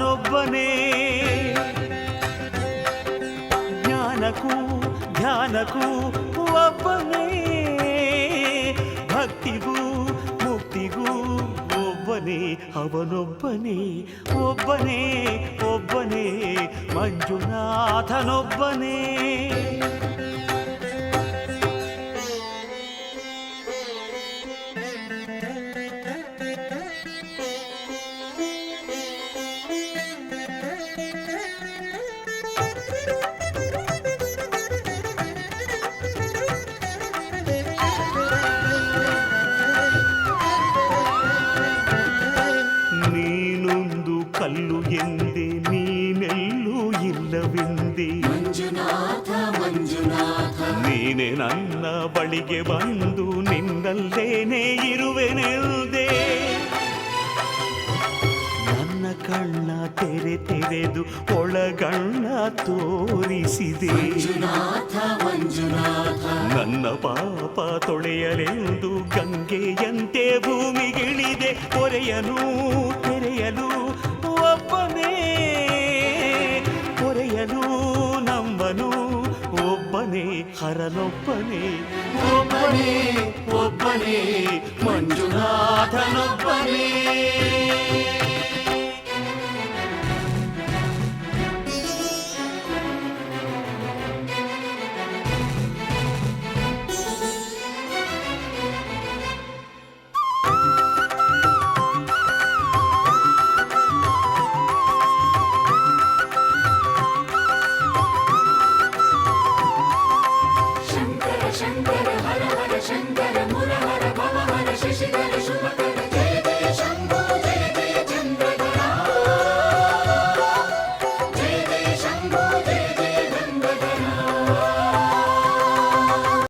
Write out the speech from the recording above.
ಜ್ಞಾನನಾಥನೊಬ್ಬನೇ. ಜ್ಞಾನಕ್ಕೂ ಧ್ಯಾನಕ್ಕೂ ಒಬ್ಬನೇ, ಭಕ್ತಿಗೂ ಮುಕ್ತಿಗೂ ಒಬ್ಬನೇ, ಅವನೊಬ್ಬನೇ ಒಬ್ಬನೇ ಒಬ್ಬನೇ ಮಂಜುನಾಥನೊಬ್ಬನೇ. ನೀನೊಂದು ಕಲ್ಲು ಎಂದೆ, ನೀನೆಲ್ಲೂ ಇಲ್ಲವೆಂದೆ. ಮಂಜುನಾಥ ಮಂಜುನಾಥ ನೀನೆ ನನ್ನ ಬಳಿಗೆ ಬಂದು ನಿನ್ನಲ್ಲೇನೆ ಇರುವೆನೆಲ್ದೆ. ನನ್ನ ಕಣ್ಣ ತೆರೆದು ಒಳಗಣ್ಣ ತೋರಿಸಿದೆ. ಮಂಜುನಾಥ ಮಂಜುನಾಥ ನನ್ನ ಪಾಪ ತೊಳೆಯಲೆಂದು ಗಂಗೆಯಂತೆ ಭೂಮಿಗಿಳಿದೆ. ಹೊರೆಯನು ತೆರೆಯಲು ಒಬ್ಬನೇ, ಹೊರೆಯಲು ನಂಬನು ಒಬ್ಬನೇ, ಹರನೊಬ್ಬನೇ ಒಬ್ಬನೇ.